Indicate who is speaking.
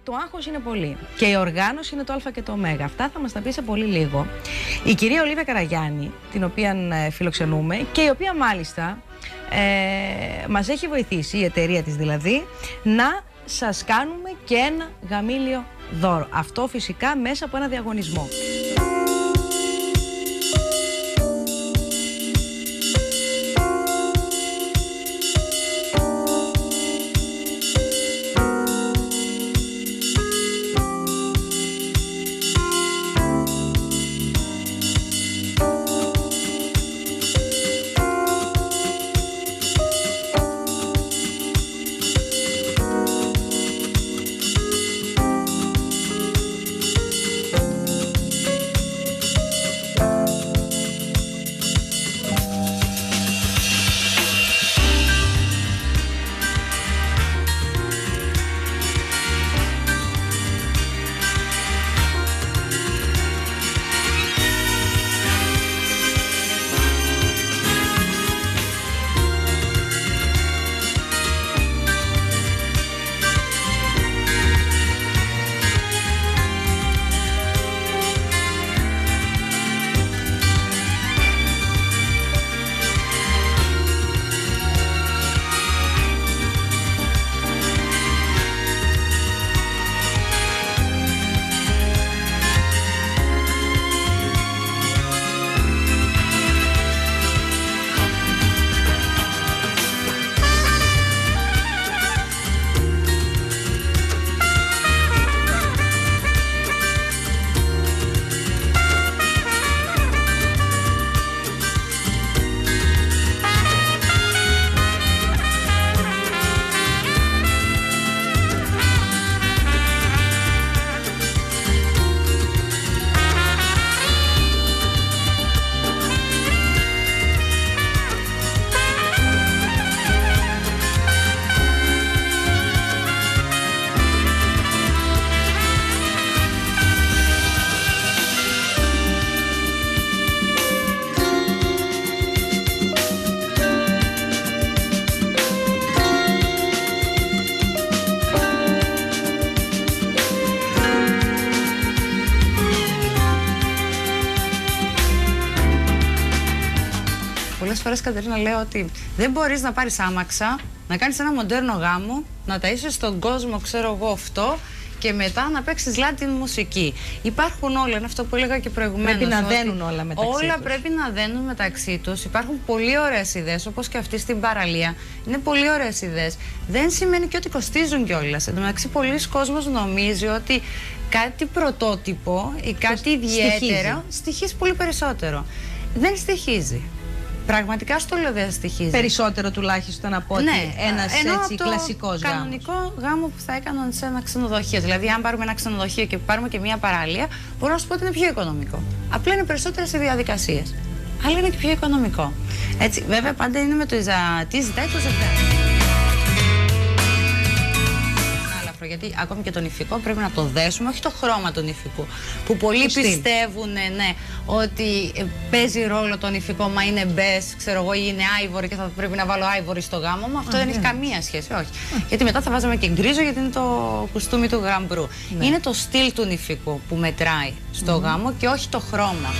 Speaker 1: το άγχος είναι πολύ. Και η οργάνωση είναι το α και το ω. Αυτά θα μας τα πει σε πολύ λίγο η κυρία Ολίβια Καραγιάννη, την οποία φιλοξενούμε και η οποία μάλιστα μας έχει βοηθήσει, η εταιρεία της δηλαδή, να σας κάνουμε και ένα γαμήλιο δώρο. Αυτό φυσικά μέσα από ένα διαγωνισμό.
Speaker 2: Πολλές φορές, Κατερίνα, λέω ότι δεν μπορείς να πάρεις άμαξα, να κάνεις ένα μοντέρνο γάμο, να ταΐσεις στον κόσμο, ξέρω εγώ, αυτό, και μετά να παίξεις Latin μουσική. Υπάρχουν όλα, είναι αυτό που έλεγα και προηγουμένως.
Speaker 1: Πρέπει να δένουν όλα μεταξύ τους.
Speaker 2: Όλα πρέπει να δένουν μεταξύ τους. Υπάρχουν πολύ ωραίες ιδέες, όπως και αυτή στην παραλία. Είναι πολύ ωραίες ιδέες. Δεν σημαίνει και ότι κοστίζουν κιόλας. Εν τω μεταξύ, πολλοί κόσμος νομίζει ότι κάτι πρωτότυπο ή κάτι ιδιαίτερο στοιχίζει πολύ περισσότερο. Δεν στοιχίζει. Πραγματικά στο λέω, δεν στοιχίζει.
Speaker 1: Περισσότερο τουλάχιστον από ότι ένας έτσι κλασικός γάμος.
Speaker 2: Κανονικό γάμο που θα έκαναν σε ένα ξενοδοχείο. Δηλαδή, αν πάρουμε ένα ξενοδοχείο και πάρουμε και μια παραλία, μπορώ να σου πω ότι είναι πιο οικονομικό. Απλά είναι περισσότερες οι διαδικασίες. Αλλά είναι και πιο οικονομικό. Έτσι, βέβαια, πάντα είναι με το τι ζητάει το ζευγάρι. Γιατί ακόμη και τον υφικό πρέπει να το δέσουμε, όχι το χρώμα του υφικού. Που πολλοί πιστεύουν ότι παίζει ρόλο τον υφικό, μα είναι μπες, ξέρω εγώ, ή είναι άιβορη και θα πρέπει να βάλω άιβορη στο γάμο μου. Αυτό δεν έχει καμία σχέση, όχι. Γιατί μετά θα βάζαμε και γκρίζο, γιατί είναι το κουστούμι του γαμπρού. Είναι το στυλ του υφικού που μετράει στο γάμο και όχι το χρώμα.